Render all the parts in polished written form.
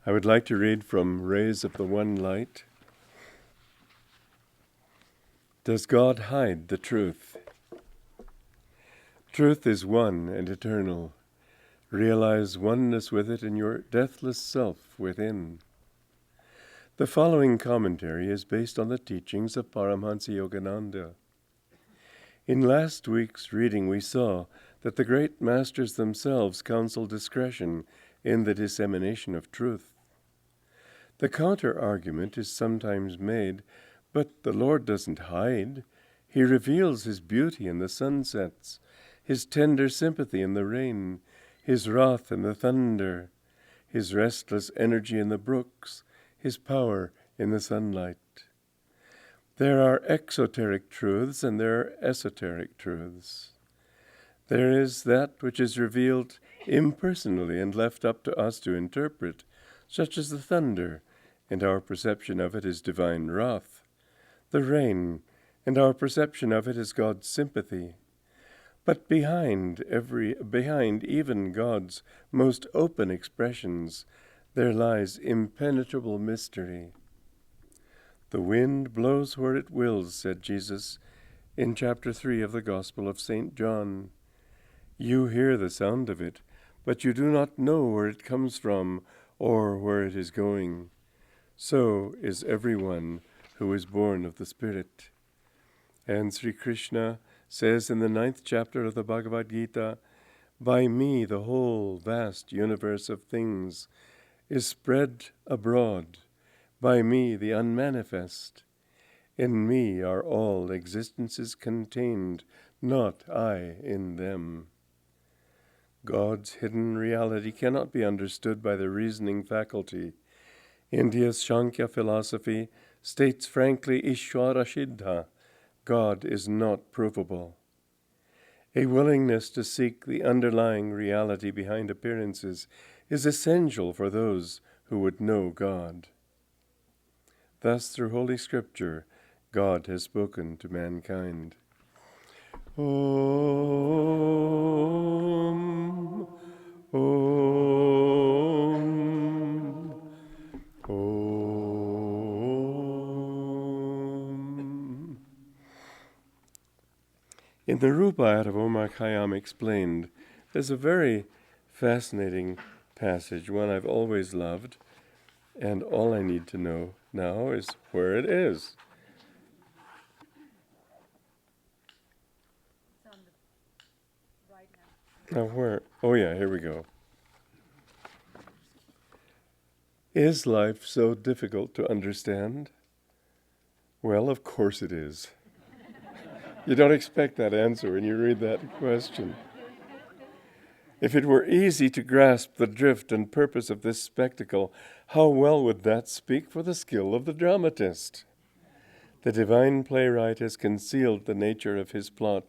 I would like to read from Rays of the One Light. Does God hide the truth? Truth is one and eternal. Realize oneness with it in your deathless self within. The following commentary is based on the teachings of Paramhansa Yogananda. In last week's reading we saw that the great masters themselves counsel discretion in the dissemination of truth. The counter-argument is sometimes made, but the Lord doesn't hide. He reveals His beauty in the sunsets, His tender sympathy in the rain, His wrath in the thunder, His restless energy in the brooks, His power in the sunlight. There are exoteric truths and there are esoteric truths. There is that which is revealed impersonally and left up to us to interpret, such as the thunder, and our perception of it is divine wrath, the rain, and our perception of it is God's sympathy. But behind even God's most open expressions, there lies impenetrable mystery. The wind blows where it wills, said Jesus in chapter 3 of the Gospel of St. John. You hear the sound of it, but you do not know where it comes from or where it is going. So is everyone who is born of the Spirit. And Sri Krishna says in the 9th chapter of the Bhagavad Gita, by me the whole vast universe of things is spread abroad, by me the unmanifest. In me are all existences contained, not I in them. God's hidden reality cannot be understood by the reasoning faculty. India's Sankhya philosophy states frankly Ishvara Siddha, God is not provable. A willingness to seek the underlying reality behind appearances is essential for those who would know God. Thus, through Holy Scripture, God has spoken to mankind. Om, Om, Om. In the Rubaiyat of Omar Khayyam Explained, there's a very fascinating passage, one I've always loved, and all I need to know now is where it is. It's on the right hand. Now where? Oh yeah, here we go. Is life so difficult to understand? Well, of course it is. You don't expect that answer when you read that question. If it were easy to grasp the drift and purpose of this spectacle, how well would that speak for the skill of the dramatist? The divine playwright has concealed the nature of his plot,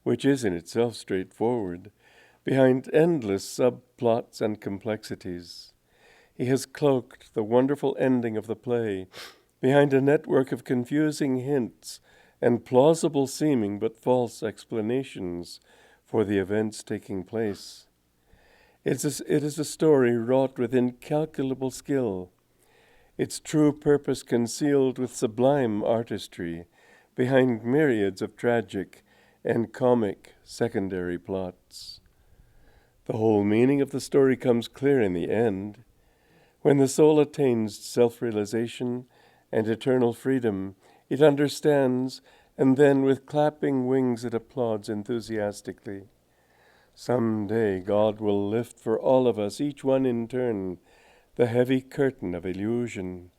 which is in itself straightforward, behind endless subplots and complexities. He has cloaked the wonderful ending of the play behind a network of confusing hints and plausible seeming but false explanations for the events taking place. It is a story wrought with incalculable skill, its true purpose concealed with sublime artistry behind myriads of tragic and comic secondary plots. The whole meaning of the story comes clear in the end. When the soul attains self-realization and eternal freedom, it understands, and then with clapping wings it applauds enthusiastically. Someday God will lift for all of us, each one in turn, the heavy curtain of illusion,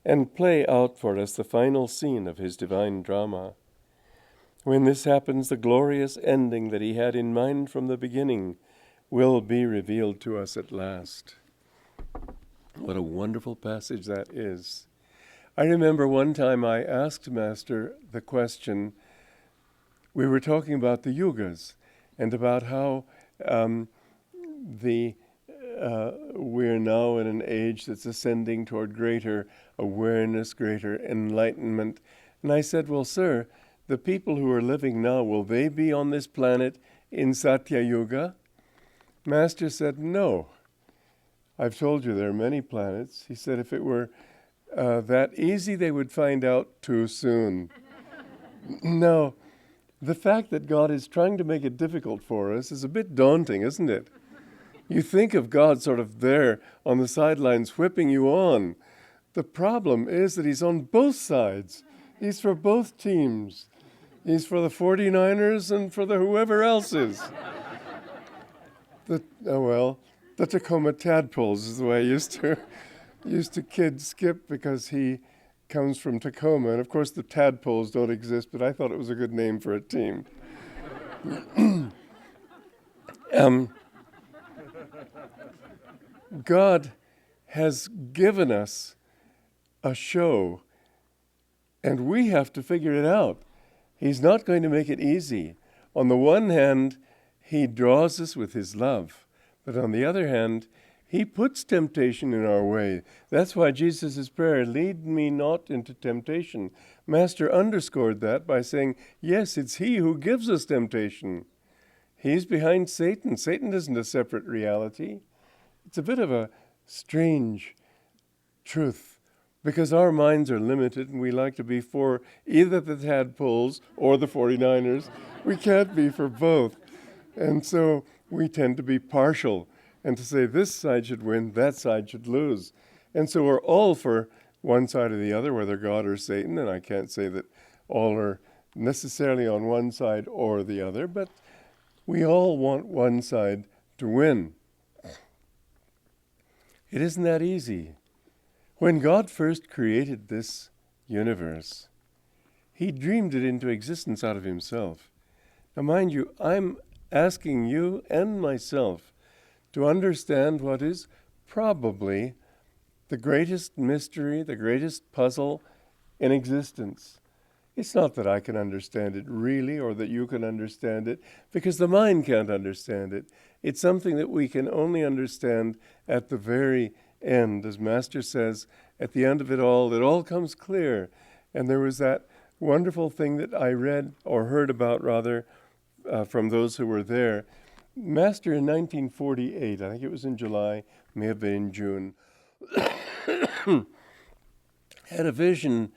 and play out for us the final scene of His divine drama. When this happens, the glorious ending that He had in mind from the beginning will be revealed to us at last. What a wonderful passage that is. I remember one time I asked Master the question, we were talking about the yugas and about how we're now in an age that's ascending toward greater awareness, greater enlightenment. And I said, well, sir, the people who are living now, will they be on this planet in Satya Yuga? Master said, no. I've told you there are many planets. He said if it were that easy, they would find out too soon. No, the fact that God is trying to make it difficult for us is a bit daunting, isn't it? You think of God sort of there on the sidelines whipping you on. The problem is that he's on both sides. He's for both teams. He's for the 49ers and for the whoever else is. The Tacoma Tadpoles is the way I used to kid Skip because he comes from Tacoma. And of course the Tadpoles don't exist, but I thought it was a good name for a team. God has given us a show, and we have to figure it out. He's not going to make it easy. On the one hand, he draws us with his love, but on the other hand, he puts temptation in our way. That's why Jesus' prayer, lead me not into temptation. Master underscored that by saying, yes, it's he who gives us temptation. He's behind Satan. Satan isn't a separate reality. It's a bit of a strange truth because our minds are limited and we like to be for either the Tadpoles or the 49ers. We can't be for both. And so we tend to be partial and to say this side should win, that side should lose. And so we're all for one side or the other, whether God or Satan, and I can't say that all are necessarily on one side or the other, but we all want one side to win. It isn't that easy. When God first created this universe, he dreamed it into existence out of himself. Now mind you, I'm asking you and myself to understand what is probably the greatest mystery, the greatest puzzle in existence. It's not that I can understand it really or that you can understand it, because the mind can't understand it. It's something that we can only understand at the very end. As Master says, at the end of it all comes clear. And there was that wonderful thing that I read, or heard about rather, from those who were there. Master in 1948, I think it was in July, may have been in June, had a vision,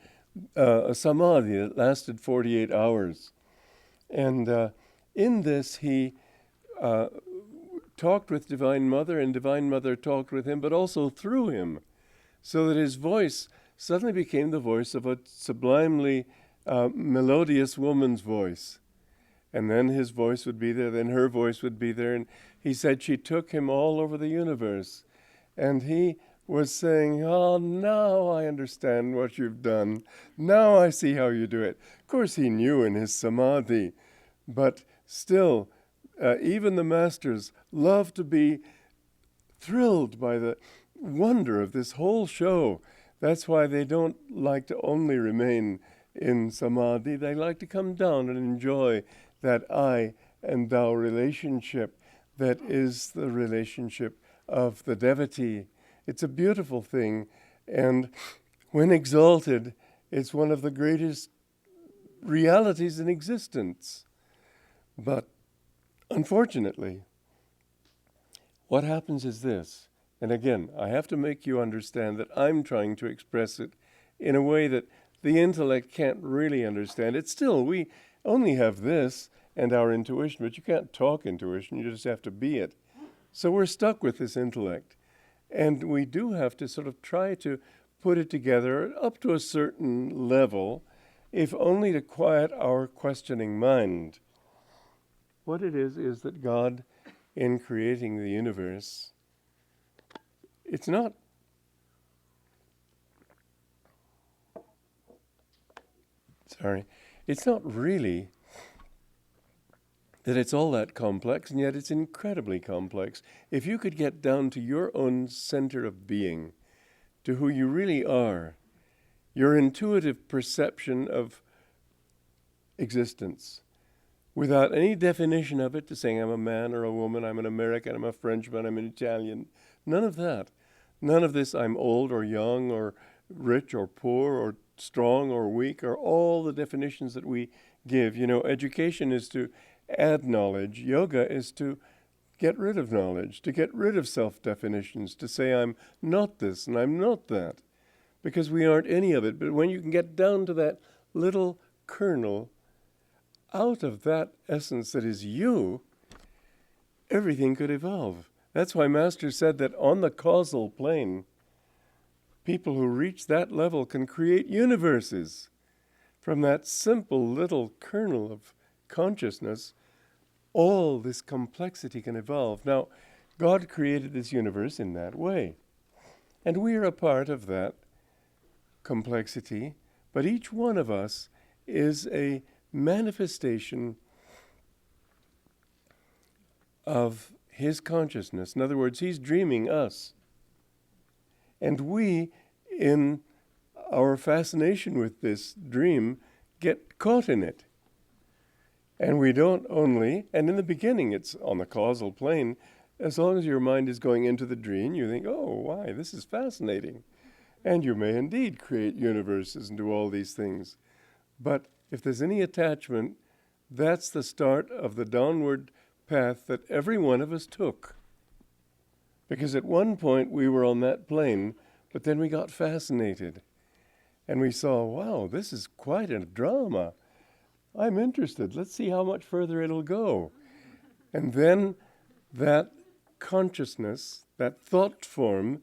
a samadhi that lasted 48 hours. And in this he talked with Divine Mother, and Divine Mother talked with him, but also through him, so that his voice suddenly became the voice of a sublimely melodious woman's voice. And then his voice would be there, then her voice would be there, and he said she took him all over the universe. And he was saying, oh, now I understand what you've done. Now I see how you do it. Of course he knew in his samadhi, but still, even the masters love to be thrilled by the wonder of this whole show. That's why they don't like to only remain in samadhi. They like to come down and enjoy that I and thou relationship that is the relationship of the devotee. It's a beautiful thing, and when exalted, it's one of the greatest realities in existence. But unfortunately, what happens is this, and again, I have to make you understand that I'm trying to express it in a way that the intellect can't really understand. It's still, we only have this and our intuition, but you can't talk intuition, you just have to be it. So we're stuck with this intellect. And we do have to sort of try to put it together up to a certain level, if only to quiet our questioning mind. What it is that God, in creating the universe, it's not really that it's all that complex, and yet it's incredibly complex. If you could get down to your own center of being, to who you really are, your intuitive perception of existence, without any definition of it, to saying I'm a man or a woman, I'm an American, I'm a Frenchman, I'm an Italian, none of that. None of this I'm old or young or rich or poor or strong or weak, or all the definitions that we give. You know, education is to add knowledge. Yoga is to get rid of knowledge, to get rid of self-definitions, to say I'm not this and I'm not that, because we aren't any of it. But when you can get down to that little kernel, out of that essence that is you, everything could evolve. That's why Master said that on the causal plane, people who reach that level can create universes. From that simple little kernel of consciousness, all this complexity can evolve. Now, God created this universe in that way. And we are a part of that complexity, but each one of us is a manifestation of his consciousness. In other words, he's dreaming us. And we, in our fascination with this dream, get caught in it. And we don't only, and in the beginning it's on the causal plane, as long as your mind is going into the dream, you think, oh, why, this is fascinating. And you may indeed create universes and do all these things. But if there's any attachment, that's the start of the downward path that every one of us took. Because at one point we were on that plane, but then we got fascinated. And we saw, wow, this is quite a drama. I'm interested. Let's see how much further it'll go. And then that consciousness, that thought form,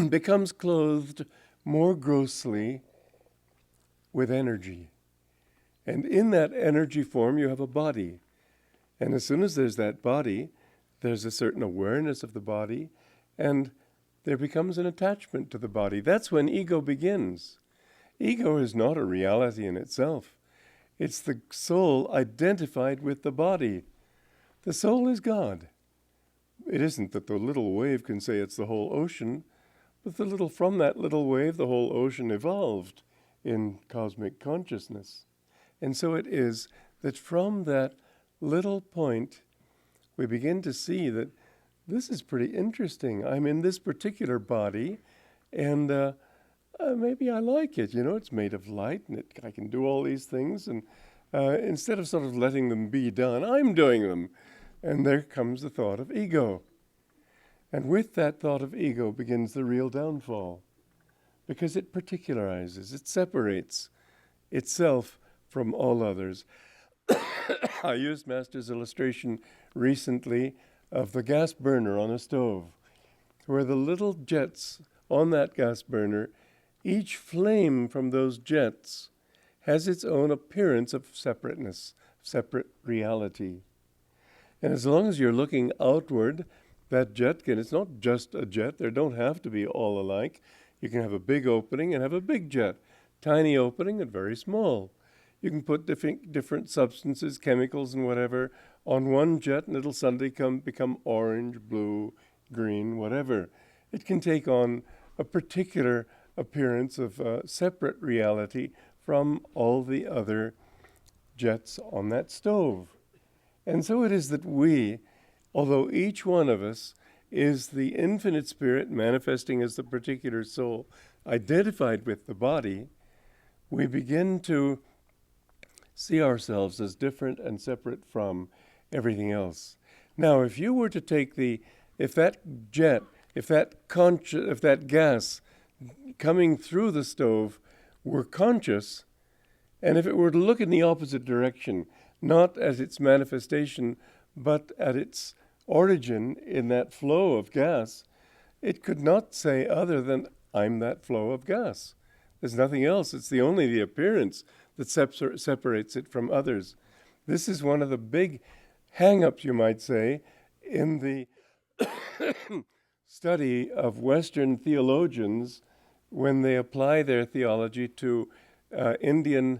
becomes clothed more grossly with energy. And in that energy form, you have a body. And as soon as there's that body, there's a certain awareness of the body, and there becomes an attachment to the body. That's when ego begins. Ego is not a reality in itself. It's the soul identified with the body. The soul is God. It isn't that the little wave can say it's the whole ocean, but from that little wave, the whole ocean evolved in cosmic consciousness. And so it is that from that little point, we begin to see that this is pretty interesting. I'm in this particular body, and maybe I like it. You know, it's made of light, and I can do all these things. And instead of sort of letting them be done, I'm doing them. And there comes the thought of ego. And with that thought of ego begins the real downfall, because it particularizes, it separates itself from all others. I used Master's illustration recently of the gas burner on a stove, where the little jets on that gas burner, each flame from those jets has its own appearance of separateness, separate reality. And as long as you're looking outward, that jet it's not just a jet. There don't have to be all alike. You can have a big opening and have a big jet, tiny opening and very small. You can put different substances, chemicals and whatever, on one jet, and it'll suddenly become orange, blue, green, whatever. It can take on a particular appearance of separate reality from all the other jets on that stove. And so it is that we, although each one of us is the infinite spirit manifesting as the particular soul identified with the body, we begin to see ourselves as different and separate from everything else. Now, if you were to take if that gas coming through the stove were conscious, and if it were to look in the opposite direction, not as its manifestation, but at its origin in that flow of gas, it could not say other than, I'm that flow of gas. There's nothing else. It's only the appearance that separates it from others. This is one of the big hang-ups, you might say, in the study of Western theologians when they apply their theology to Indian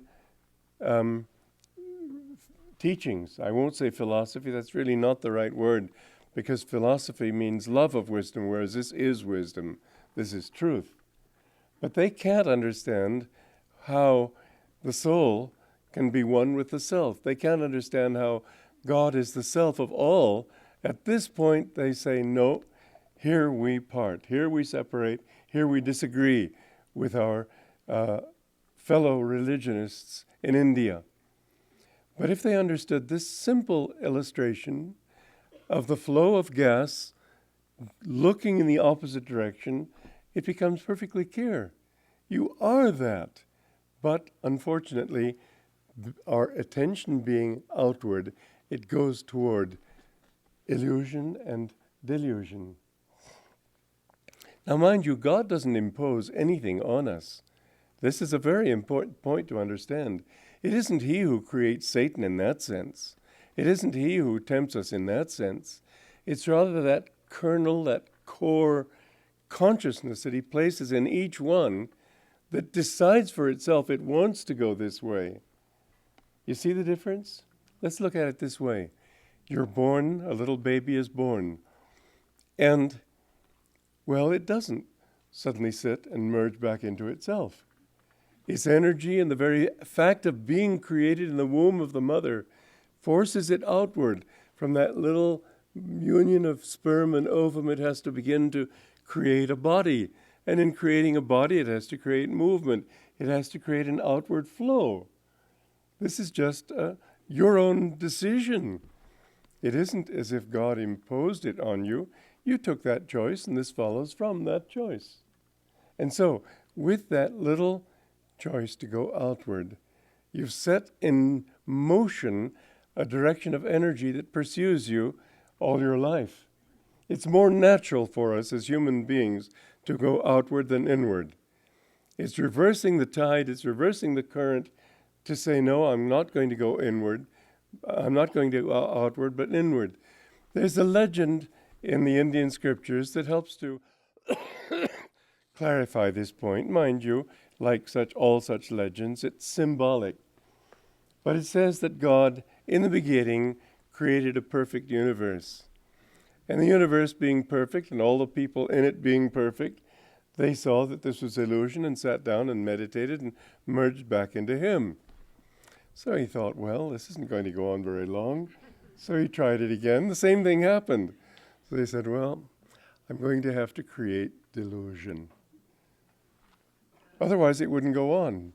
teachings. I won't say philosophy, that's really not the right word, because philosophy means love of wisdom, whereas this is wisdom, this is truth. But they can't understand how the soul can be one with the self. They can't understand how God is the self of all. At this point, they say, no, here we part, here we separate, here we disagree with our fellow religionists in India. But if they understood this simple illustration of the flow of gas looking in the opposite direction, it becomes perfectly clear. You are that. But unfortunately, our attention being outward, it goes toward illusion and delusion. Now, mind you, God doesn't impose anything on us. This is a very important point to understand. It isn't He who creates Satan in that sense. It isn't He who tempts us in that sense. It's rather that kernel, that core consciousness that He places in each one that decides for itself it wants to go this way. You see the difference? Let's look at it this way. You're born, a little baby is born, and, well, it doesn't suddenly sit and merge back into itself. Its energy and the very fact of being created in the womb of the mother forces it outward. From that little union of sperm and ovum, it has to begin to create a body. And in creating a body, it has to create movement. It has to create an outward flow. This is just your own decision. It isn't as if God imposed it on you. You took that choice, and this follows from that choice. And so, with that little choice to go outward, you've set in motion a direction of energy that pursues you all your life. It's more natural for us as human beings to go outward than inward. It's reversing the tide, it's reversing the current to say, no, I'm not going to go inward. I'm not going to go outward, but inward. There's a legend in the Indian scriptures that helps to clarify this point. Mind you, like all such legends, it's symbolic. But it says that God, in the beginning, created a perfect universe. And the universe being perfect and all the people in it being perfect, they saw that this was illusion and sat down and meditated and merged back into Him. So he thought, well, this isn't going to go on very long. So he tried it again. The same thing happened. So they said, well, I'm going to have to create delusion. Otherwise, it wouldn't go on.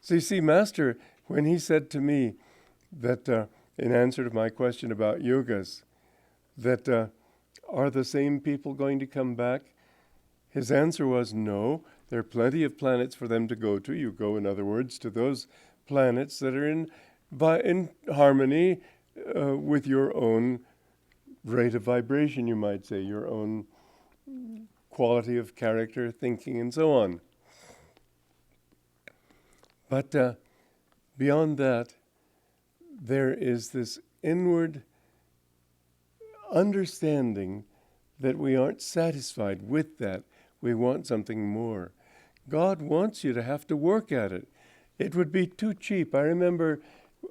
So you see, Master, when he said to me that, in answer to my question about yugas, that are the same people going to come back? His answer was no. There are plenty of planets for them to go to. You go, in other words, to those planets that are in harmony with your own rate of vibration, you might say, your own quality of character, thinking, and so on. But beyond that, there is this inward understanding that we aren't satisfied with that. We want something more. God wants you to have to work at it. It would be too cheap. I remember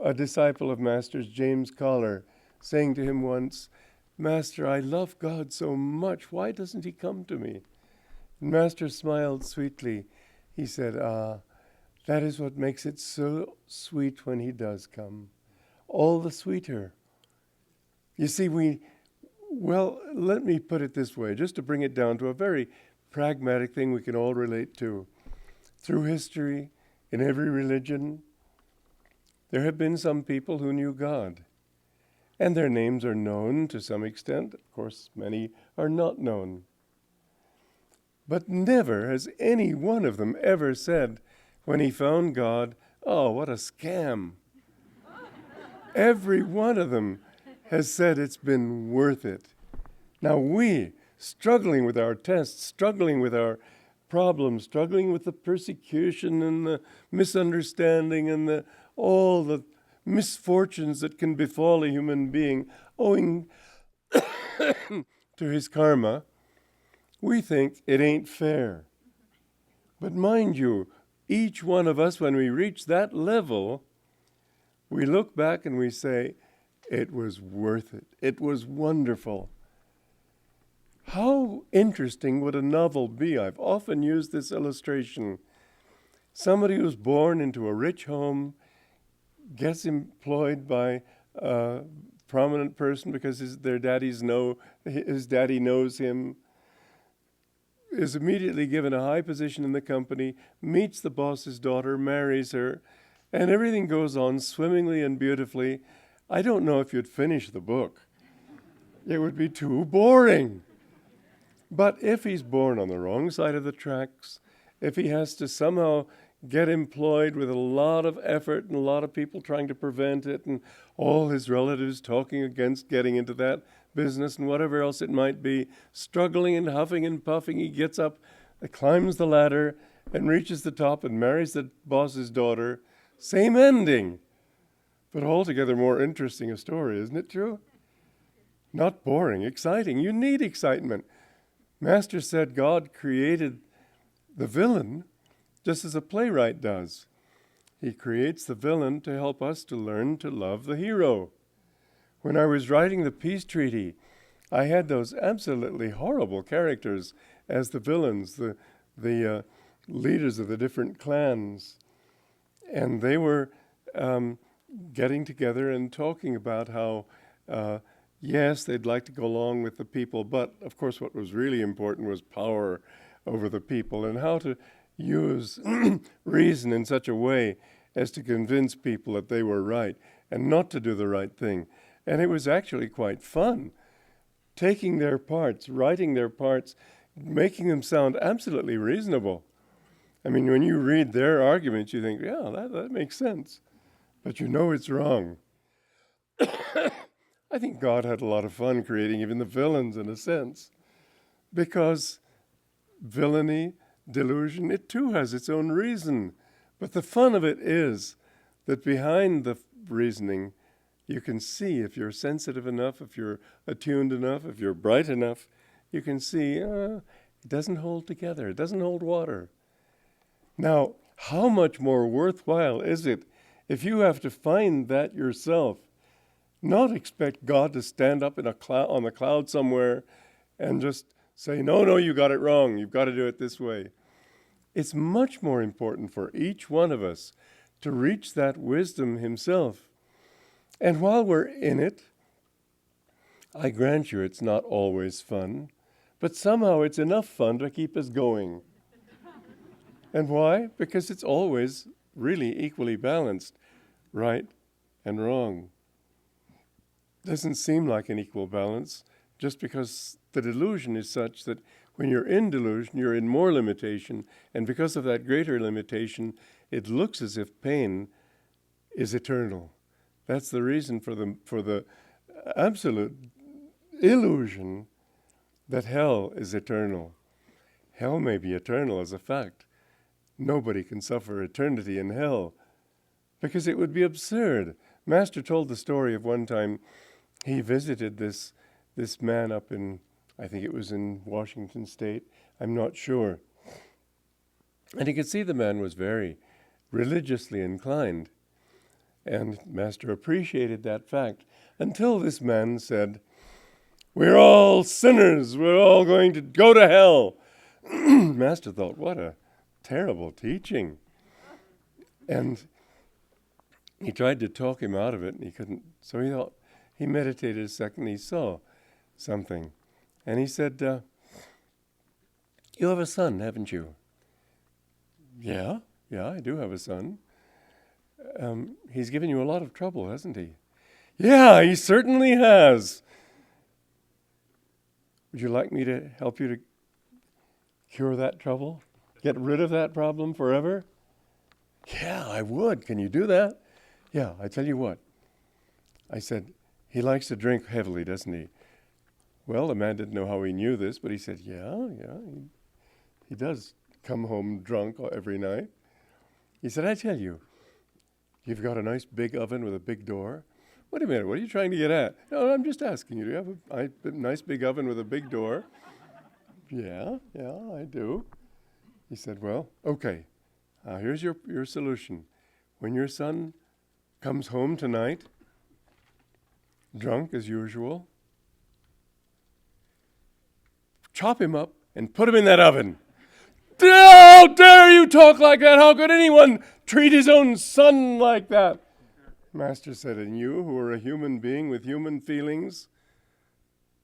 a disciple of Master's, James Collar, saying to him once, Master, I love God so much. Why doesn't He come to me? And Master smiled sweetly. He said, that is what makes it so sweet when He does come. All the sweeter. You see, well, let me put it this way, just to bring it down to a very pragmatic thing we can all relate to. Through history, in every religion, there have been some people who knew God. And their names are known to some extent. Of course, many are not known. But never has any one of them ever said, when he found God, oh, what a scam. Every one of them has said it's been worth it. Now we, struggling with our tests, struggling with our problems, struggling with the persecution and the misunderstanding and all the misfortunes that can befall a human being owing to his karma, we think it ain't fair. But mind you, each one of us, when we reach that level, we look back and we say, it was worth it. It was wonderful. How interesting would a novel be? I've often used this illustration. Somebody who's born into a rich home, gets employed by a prominent person because his daddy knows him, is immediately given a high position in the company, meets the boss's daughter, marries her, and everything goes on swimmingly and beautifully. I don't know if you'd finish the book. It would be too boring. But if he's born on the wrong side of the tracks, if he has to somehow get employed with a lot of effort and a lot of people trying to prevent it and all his relatives talking against getting into that business and whatever else it might be, struggling and huffing and puffing, he gets up, climbs the ladder and reaches the top and marries the boss's daughter. Same ending, but altogether more interesting a story, isn't it true? Not boring, exciting. You need excitement. Master said God created the villain just as a playwright does. He creates the villain to help us to learn to love the hero. When I was writing the peace treaty, I had those absolutely horrible characters as the villains, the leaders of the different clans. And they were getting together and talking about how, yes, they'd like to go along with the people, but of course what was really important was power over the people and how to use reason in such a way as to convince people that they were right and not to do the right thing. And it was actually quite fun, taking their parts, writing their parts, making them sound absolutely reasonable. I mean, when you read their arguments, you think, yeah, that makes sense. But you know it's wrong. I think God had a lot of fun creating even the villains in a sense, because villainy, delusion, it too has its own reason. But the fun of it is that behind the reasoning, you can see if you're sensitive enough, if you're attuned enough, if you're bright enough, you can see it doesn't hold together, it doesn't hold water. Now, how much more worthwhile is it if you have to find that yourself, not expect God to stand up in on the cloud somewhere and just say, no, you got it wrong, you've got to do it this way. It's much more important for each one of us to reach that wisdom himself. And while we're in it, I grant you it's not always fun, but somehow it's enough fun to keep us going. And why? Because it's always really equally balanced, right and wrong. Doesn't seem like an equal balance just because the delusion is such that when you're in delusion, you're in more limitation, and because of that greater limitation, it looks as if pain is eternal. That's the reason for the absolute illusion that hell is eternal. Hell may be eternal as a fact. Nobody can suffer eternity in hell because it would be absurd. Master told the story of one time he visited this man up in, I think it was in Washington State, I'm not sure. And he could see the man was very religiously inclined. And Master appreciated that fact until this man said, "We're all sinners, we're all going to go to hell." Master thought, what a terrible teaching. And he tried to talk him out of it, and he couldn't. So he thought, he meditated a second, he saw something. And he said, "You have a son, haven't you?" Yeah, I do have a son. He's given you a lot of trouble, hasn't he? Yeah, he certainly has. Would you like me to help you to cure that trouble? Get rid of that problem forever? Yeah, I would. Can you do that? Yeah, I tell you what. I said, he likes to drink heavily, doesn't he? Well, the man didn't know how he knew this, but he said, yeah, he does come home drunk every night. He said, I tell you, you've got a nice big oven with a big door. Wait a minute, what are you trying to get at? No, I'm just asking you, do you have a nice big oven with a big door? Yeah, I do. He said, well, okay, here's your solution. When your son comes home tonight, drunk as usual, chop him up and put him in that oven. How dare you talk like that? How could anyone treat his own son like that? Master said, and you, who are a human being with human feelings,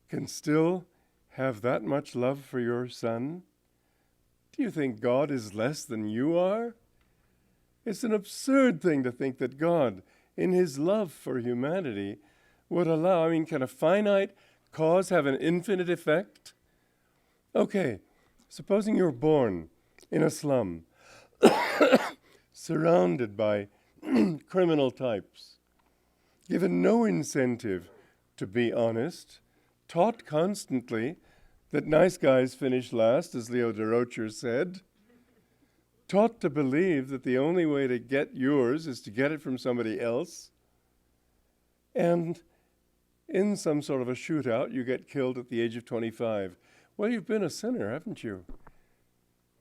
can still have that much love for your son? Do you think God is less than you are? It's an absurd thing to think that God, in his love for humanity, would allow, can a finite, cause have an infinite effect? Okay, supposing you're born in a slum, surrounded by criminal types, given no incentive to be honest, taught constantly that nice guys finish last, as Leo de Rocher said, taught to believe that the only way to get yours is to get it from somebody else, and in some sort of a shootout, you get killed at the age of 25. Well, you've been a sinner, haven't you?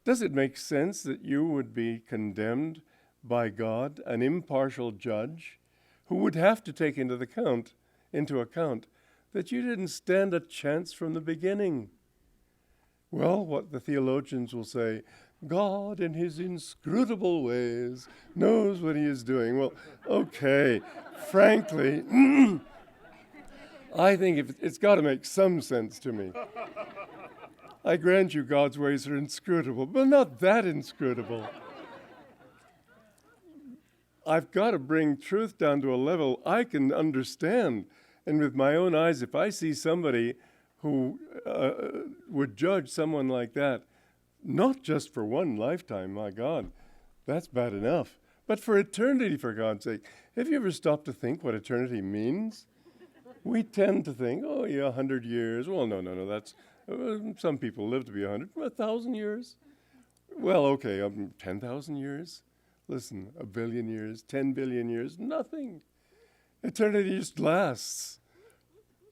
Does it make sense that you would be condemned by God, an impartial judge, who would have to take into account that you didn't stand a chance from the beginning? Well, what the theologians will say, God in his inscrutable ways knows what he is doing. Well, okay, frankly, I think it's got to make some sense to me. I grant you God's ways are inscrutable, but not that inscrutable. I've got to bring truth down to a level I can understand. And with my own eyes, if I see somebody who would judge someone like that, not just for one lifetime, my God, that's bad enough, but for eternity, for God's sake. Have you ever stopped to think what eternity means? We tend to think, oh yeah, 100 years. Well, no, that's, some people live to be 100. 1,000 years? Well, okay, 10,000 years? Listen, 1 billion years, 10 billion years, nothing. Eternity just lasts.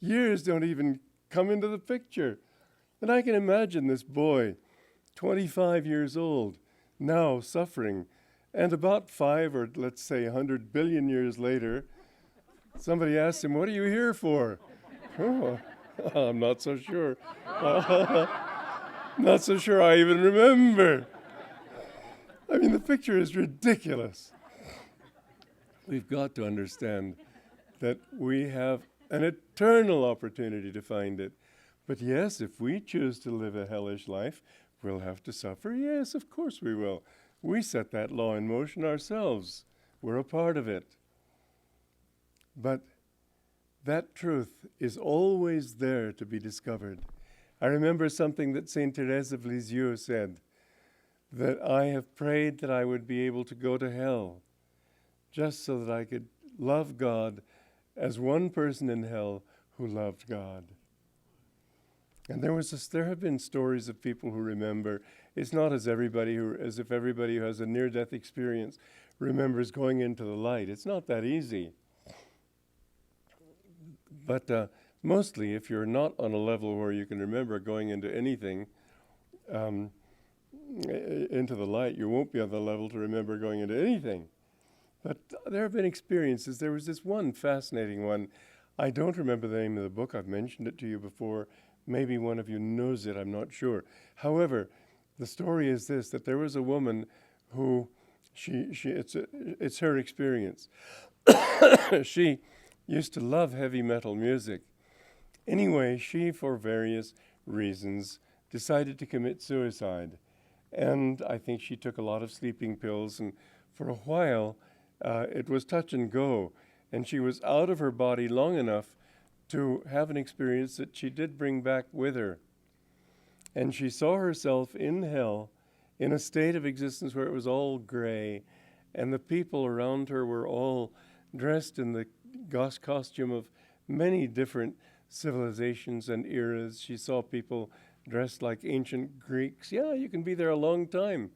Years don't even come into the picture. And I can imagine this boy, 25 years old, now suffering, and about 5 or let's say 100 billion years later, somebody asks him, what are you here for? Oh, I'm not so sure. Not so sure I even remember. I mean, the picture is ridiculous. We've got to understand that we have an eternal opportunity to find it. But yes, if we choose to live a hellish life, we'll have to suffer. Yes, of course we will. We set that law in motion ourselves. We're a part of it. But that truth is always there to be discovered. I remember something that Saint Therese of Lisieux said, that I have prayed that I would be able to go to hell just so that I could love God as one person in hell who loved God. And there have been stories of people who remember. It's not as if everybody who has a near-death experience remembers going into the light. It's not that easy. But mostly, if you're not on a level where you can remember going into anything, into the light, you won't be on the level to remember going into anything. But there have been experiences. There was this one fascinating one. I don't remember the name of the book. I've mentioned it to you before. Maybe one of you knows it. I'm not sure. However, the story is this, that there was a woman who, it's her experience. She used to love heavy metal music. Anyway, she, for various reasons, decided to commit suicide. And I think she took a lot of sleeping pills, and for a while it was touch and go. And she was out of her body long enough to have an experience that she did bring back with her. And she saw herself in hell in a state of existence where it was all gray, and the people around her were all dressed in the costume of many different civilizations and eras. She saw people dressed like ancient Greeks. Yeah, you can be there a long time.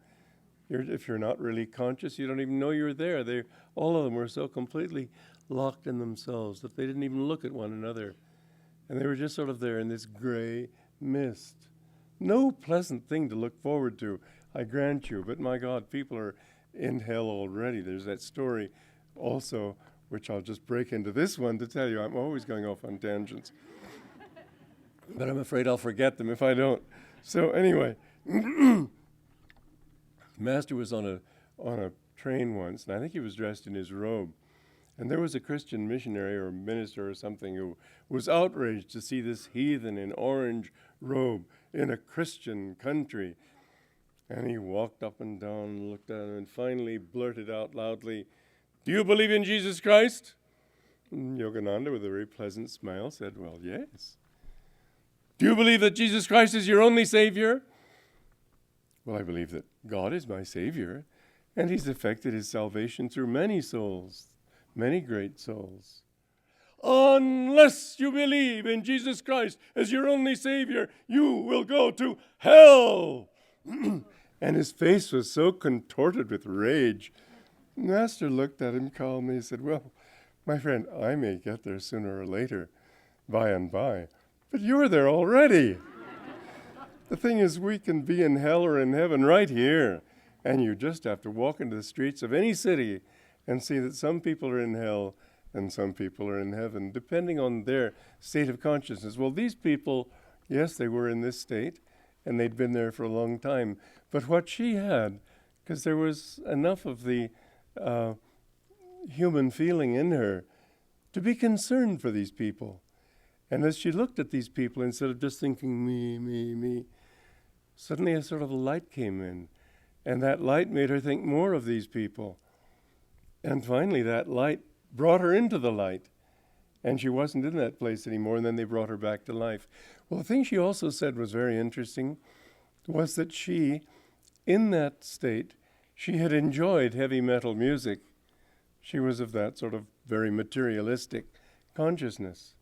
If you're not really conscious, you don't even know you're there. All of them were so completely locked in themselves that they didn't even look at one another. And they were just sort of there in this gray mist. No pleasant thing to look forward to, I grant you. But my God, people are in hell already. There's that story also, which I'll just break into this one to tell you. I'm always going off on tangents. But I'm afraid I'll forget them if I don't. So anyway, Master was on a train once, and I think he was dressed in his robe. And there was a Christian missionary or minister or something who was outraged to see this heathen in orange robe in a Christian country. And he walked up and down and looked at him and finally blurted out loudly, "Do you believe in Jesus Christ?" And Yogananda, with a very pleasant smile, said, "Well, yes." Do you believe that Jesus Christ is your only Savior? Well, I believe that God is my Savior, and He's effected His salvation through many souls, many great souls. Unless you believe in Jesus Christ as your only Savior, you will go to hell. And his face was so contorted with rage. Master looked at him calmly and said, well, my friend, I may get there sooner or later, by and by, but you're there already. The thing is, we can be in hell or in heaven right here, and you just have to walk into the streets of any city and see that some people are in hell and some people are in heaven, depending on their state of consciousness. Well, these people, yes, they were in this state, and they'd been there for a long time. But what she had, because there was enough of the human feeling in her to be concerned for these people. And as she looked at these people, instead of just thinking, me, suddenly a sort of light came in. And that light made her think more of these people. And finally, that light brought her into the light. And she wasn't in that place anymore, and then they brought her back to life. Well, the thing she also said was very interesting, was that she, in that state, she had enjoyed heavy metal music. She was of that sort of very materialistic consciousness.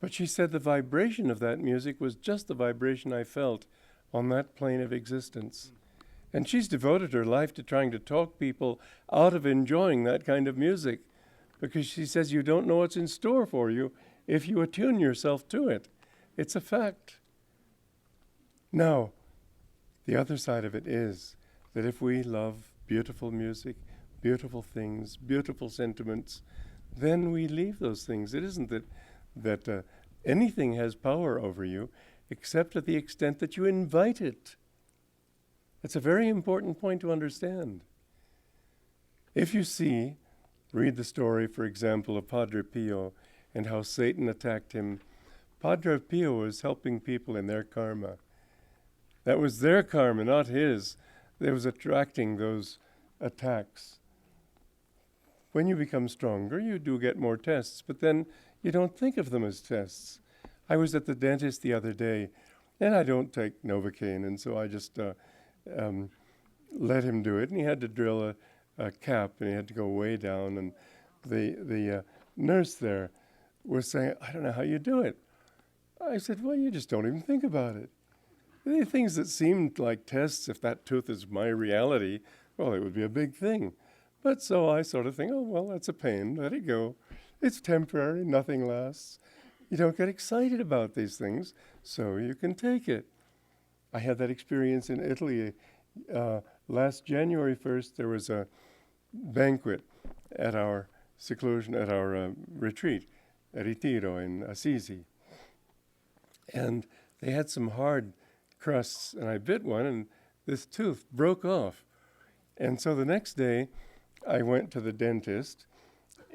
But she said the vibration of that music was just the vibration I felt on that plane of existence. And she's devoted her life to trying to talk people out of enjoying that kind of music, because she says you don't know what's in store for you if you attune yourself to it. It's a fact. Now, the other side of it is that if we love beautiful music, beautiful things, beautiful sentiments, then we leave those things. It isn't that anything has power over you, except to the extent that you invite it. It's a very important point to understand. If you read the story, for example, of Padre Pio and how Satan attacked him. Padre Pio was helping people in their karma. That was their karma, not his, that was attracting those attacks. When you become stronger, you do get more tests, but then you don't think of them as tests. I was at the dentist the other day, and I don't take Novocaine, and so I just let him do it, and he had to drill a cap, and he had to go way down, and the nurse there was saying, I don't know how you do it. I said, well, you just don't even think about it. The things that seemed like tests, if that tooth is my reality, well, it would be a big thing. But so I sort of think, oh, well, that's a pain, let it go. It's temporary, nothing lasts. You don't get excited about these things, so you can take it. I had that experience in Italy. Last January 1st, there was a banquet at our seclusion, at our retreat at Ritiro in Assisi. And they had some hard crusts, and I bit one, and this tooth broke off. And so the next day, I went to the dentist,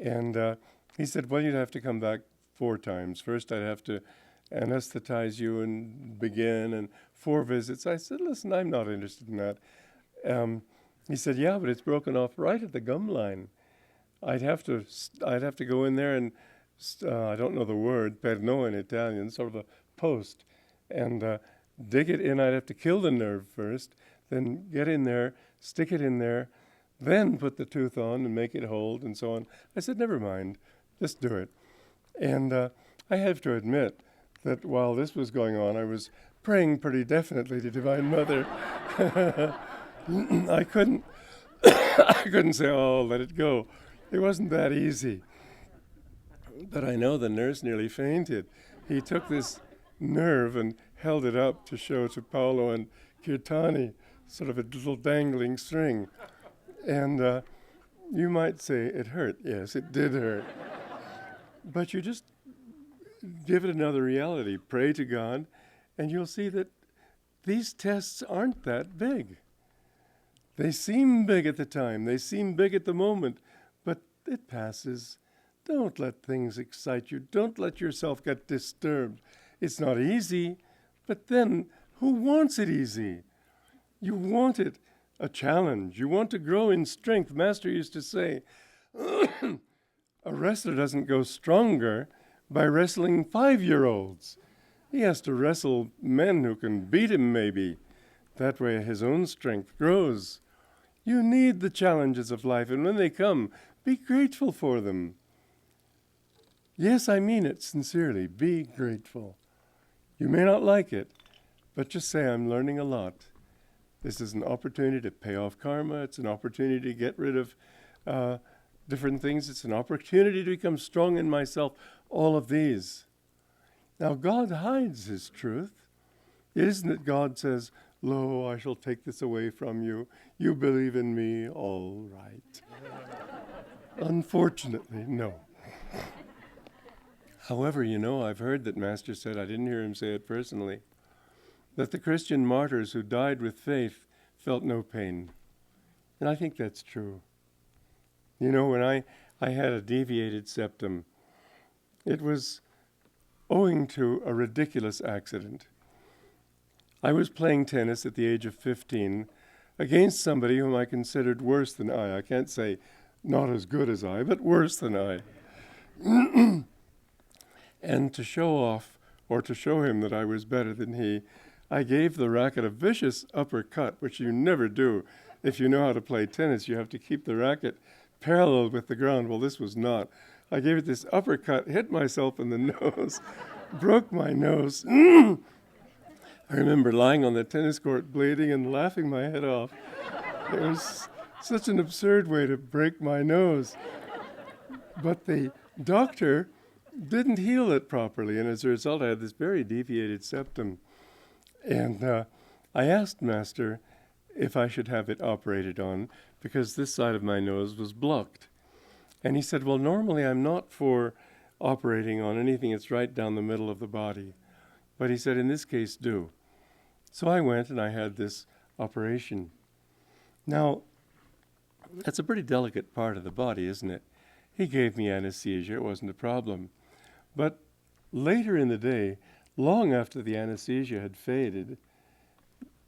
and he said, well, you'd have to come back 4 times. First, I'd have to anesthetize you and begin, and 4 visits. I said, listen, I'm not interested in that. He said, yeah, but it's broken off right at the gum line. I'd have to go in there and, I don't know the word, perno in Italian, sort of a post, and dig it in. I'd have to kill the nerve first, then get in there, stick it in there, then put the tooth on and make it hold and so on. I said, never mind, just do it. And I have to admit that while this was going on, I was praying pretty definitely to Divine Mother. I couldn't say, oh, let it go. It wasn't that easy. But I know the nurse nearly fainted. He took this nerve and held it up to show to Paolo and Kirtani, sort of a little dangling string. And you might say it hurt. Yes, it did hurt. But you just give it another reality. Pray to God, and you'll see that these tests aren't that big. They seem big at the time. They seem big at the moment, but it passes. Don't let things excite you. Don't let yourself get disturbed. It's not easy, but then who wants it easy? You want it a challenge. You want to grow in strength. Master used to say, a wrestler doesn't go stronger by wrestling 5-year-olds. He has to wrestle men who can beat him maybe. That way his own strength grows. You need the challenges of life, and when they come, be grateful for them. Yes, I mean it sincerely. Be grateful. You may not like it, but just say, I'm learning a lot. This is an opportunity to pay off karma. It's an opportunity to get rid of different things. It's an opportunity to become strong in myself. All of these. Now, God hides his truth. It isn't that God says, lo, I shall take this away from you. You believe in me, all right. Unfortunately, no. However, I've heard that Master said, I didn't hear him say it personally, that the Christian martyrs who died with faith felt no pain. And I think that's true. When I had a deviated septum, it was owing to a ridiculous accident. I was playing tennis at the age of 15 against somebody whom I considered worse than I. I can't say not as good as I, but worse than I. And to show off, or to show him that I was better than he, I gave the racket a vicious uppercut, which you never do. If you know how to play tennis, you have to keep the racket parallel with the ground. Well, this was not. I gave it this uppercut, hit myself in the nose, broke my nose. I remember lying on the tennis court bleeding and laughing my head off. It was such an absurd way to break my nose. But the doctor didn't heal it properly, and as a result I had this very deviated septum. And I asked Master if I should have it operated on, because this side of my nose was blocked. And he said, well, normally I'm not for operating on anything that's right down the middle of the body. But he said, in this case, do. So I went and I had this operation. Now, that's a pretty delicate part of the body, isn't it? He gave me anesthesia. It wasn't a problem. But later in the day, long after the anesthesia had faded,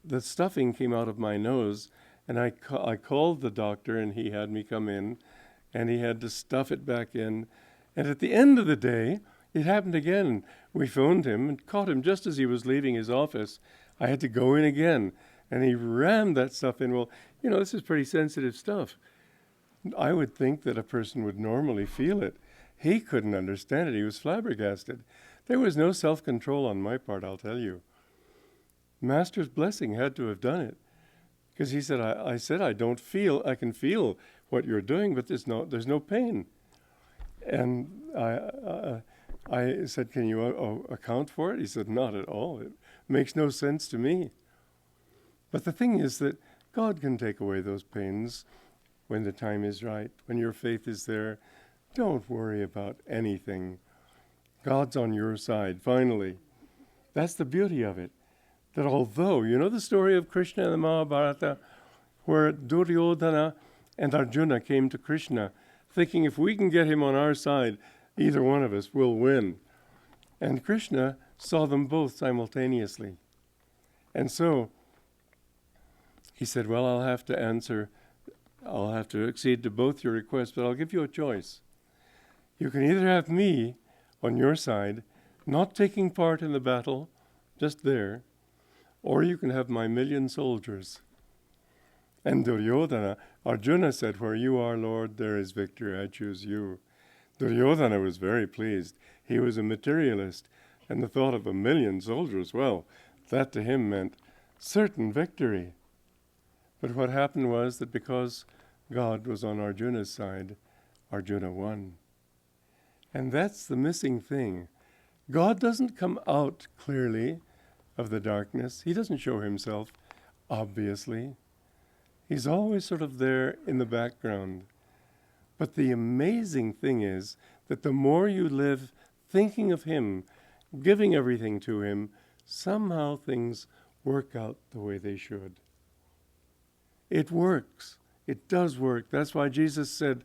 the stuffing came out of my nose, and I called the doctor, and he had me come in, and he had to stuff it back in. And at the end of the day, it happened again. We phoned him and caught him just as he was leaving his office. I had to go in again, and he rammed that stuff in. Well, this is pretty sensitive stuff. I would think that a person would normally feel it. He couldn't understand it. He was flabbergasted. There was no self-control on my part, I'll tell you. Master's blessing had to have done it. Because he said, I said, I can feel what you're doing, but there's no pain. And I said, can you account for it? He said, not at all. It makes no sense to me. But the thing is that God can take away those pains when the time is right, when your faith is there. Don't worry about anything. God's on your side, finally. That's the beauty of it. That although, the story of Krishna in the Mahabharata, where Duryodhana and Arjuna came to Krishna, thinking if we can get him on our side, either one of us will win. And Krishna saw them both simultaneously. And so he said, well, I'll have to accede to both your requests, but I'll give you a choice. You can either have me on your side, not taking part in the battle, just there, or you can have my 1,000,000 soldiers. And Duryodhana, Arjuna said, where you are, Lord, there is victory. I choose you. Duryodhana was very pleased. He was a materialist, and the thought of 1,000,000 soldiers, well, that to him meant certain victory. But what happened was that because God was on Arjuna's side, Arjuna won. And that's the missing thing. God doesn't come out clearly of the darkness. He doesn't show himself obviously. He's always sort of there in the background. But the amazing thing is that the more you live thinking of him, giving everything to him, somehow things work out the way they should. It works. It does work. That's why Jesus said,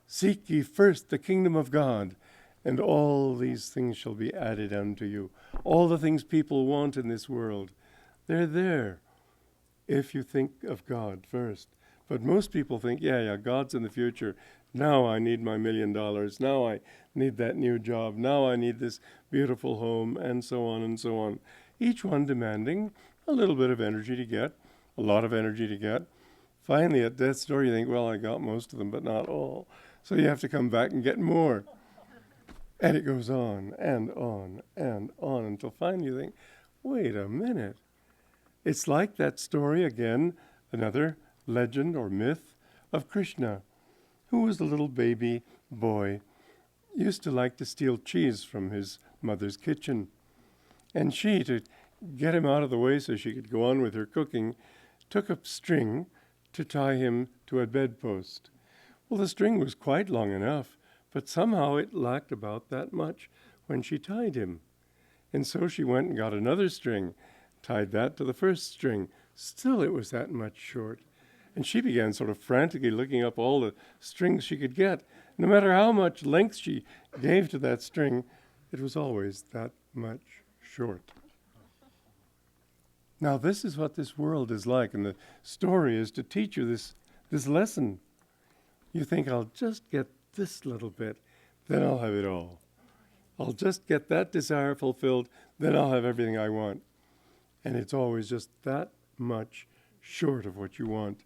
seek ye first the kingdom of God, and all these things shall be added unto you. All the things people want in this world, they're there if you think of God first. But most people think, yeah, God's in the future. Now I need my $1 million. Now I need that new job. Now I need this beautiful home, and so on and so on. Each one demanding a little bit of energy to get, a lot of energy to get. Finally, at death's door, you think, well, I got most of them, but not all. So you have to come back and get more. And it goes on and on and on until finally you think, wait a minute. It's like that story again, another legend or myth of Krishna, who was a little baby boy, used to like to steal cheese from his mother's kitchen. And she, to get him out of the way so she could go on with her cooking, took a string to tie him to a bedpost. Well, the string was quite long enough, but somehow it lacked about that much when she tied him. And so she went and got another string, tied that to the first string. Still it was that much short. And she began sort of frantically looking up all the strings she could get. No matter how much length she gave to that string, it was always that much short. Now this is what this world is like, and the story is to teach you this lesson. You think, I'll just get this little bit, then I'll have it all. I'll just get that desire fulfilled, then I'll have everything I want. And it's always just that much short of what you want.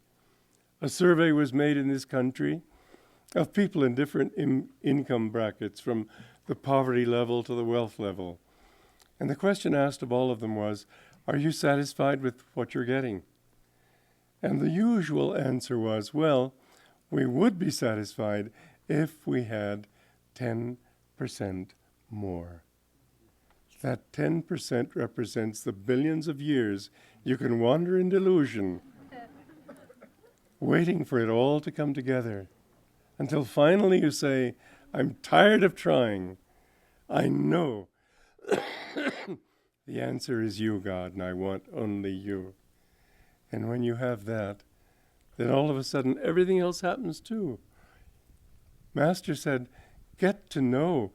A survey was made in this country of people in different income brackets, from the poverty level to the wealth level. And the question asked of all of them was, are you satisfied with what you're getting? And the usual answer was, well, we would be satisfied if we had 10% more. That 10% represents the billions of years you can wander in delusion, waiting for it all to come together, until finally you say, I'm tired of trying. I know the answer is you, God, and I want only you. And when you have that, then all of a sudden everything else happens too. Master said, get to know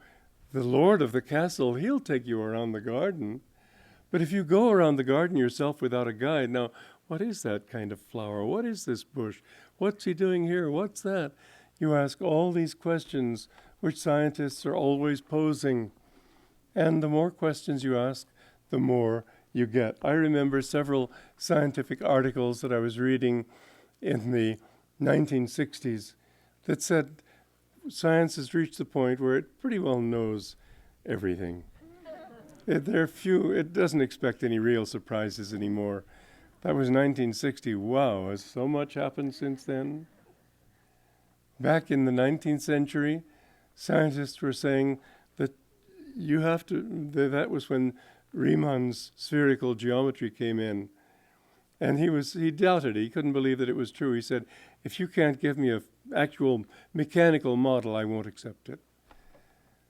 the Lord of the castle. He'll take you around the garden. But if you go around the garden yourself without a guide, now, what is that kind of flower? What is this bush? What's he doing here? What's that? You ask all these questions which scientists are always posing. And the more questions you ask, the more you get. I remember several scientific articles that I was reading in the 1960s that said science has reached the point where it pretty well knows everything. It doesn't expect any real surprises anymore. That was 1960. Wow, has so much happened since then? Back in the 19th century, scientists were saying that that was when Riemann's spherical geometry came in. And he doubted it. He couldn't believe that it was true. He said, if you can't give me an actual mechanical model, I won't accept it.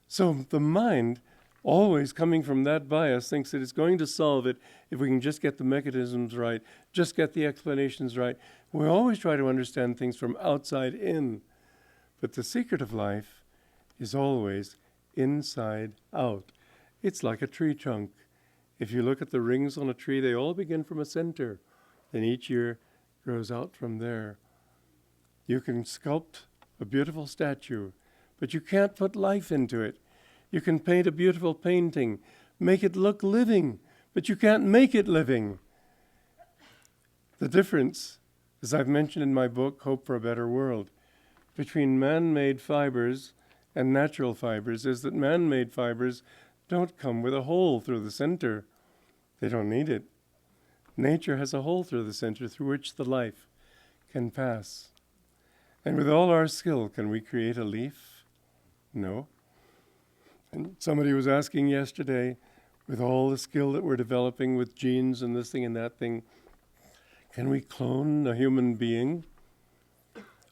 So the mind, always coming from that bias, thinks that it's going to solve it if we can just get the mechanisms right, just get the explanations right. We always try to understand things from outside in. But the secret of life is always inside out. It's like a tree trunk. If you look at the rings on a tree, they all begin from a center. Then each year grows out from there. You can sculpt a beautiful statue, but you can't put life into it. You can paint a beautiful painting, make it look living, but you can't make it living. The difference, as I've mentioned in my book, Hope for a Better World, between man-made fibers and natural fibers is that man-made fibers don't come with a hole through the center. They don't need it. Nature has a hole through the center through which the life can pass. And with all our skill, can we create a leaf? No. And somebody was asking yesterday, with all the skill that we're developing with genes and this thing and that thing, can we clone a human being?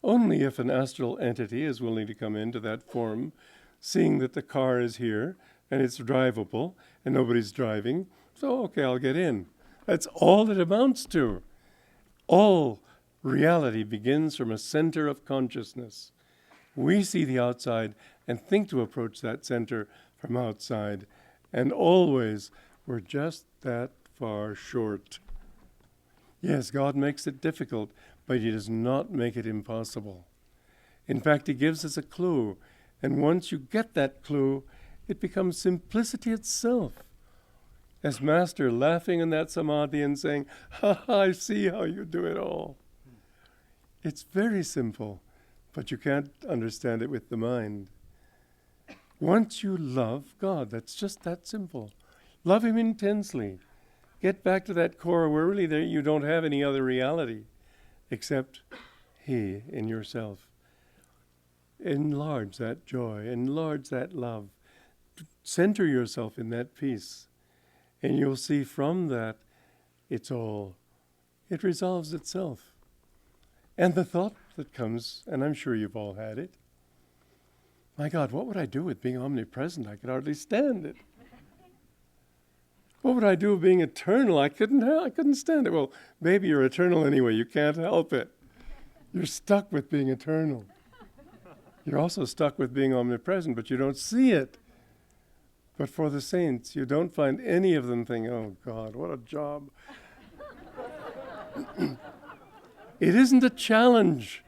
Only if an astral entity is willing to come into that form, seeing that the car is here and it's drivable and nobody's driving, so okay, I'll get in. That's all it amounts to. All reality begins from a center of consciousness. We see the outside and think to approach that center from outside, and always we're just that far short. Yes, God makes it difficult, but he does not make it impossible. In fact, he gives us a clue, and once you get that clue, it becomes simplicity itself. As Master laughing in that samadhi and saying, "Ha ha, I see how you do it all." It's very simple, but you can't understand it with the mind. Once you love God, that's just that simple. Love Him intensely. Get back to that core where really there you don't have any other reality except He in yourself. Enlarge that joy, enlarge that love. Center yourself in that peace. And you'll see from that, it resolves itself. And the thought that comes, and I'm sure you've all had it, my God, what would I do with being omnipresent? I could hardly stand it. What would I do with being eternal? I couldn't stand it. Well, maybe you're eternal anyway. You can't help it. You're stuck with being eternal. You're also stuck with being omnipresent, but you don't see it. But for the saints, you don't find any of them thinking, "Oh God, what a job." It isn't a challenge.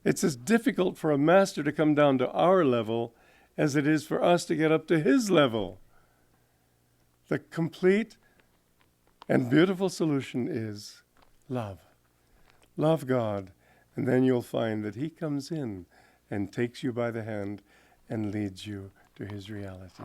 It's as difficult for a master to come down to our level as it is for us to get up to his level. The complete and beautiful solution is love. Love God, and then you'll find that He comes in and takes you by the hand and leads you to His reality.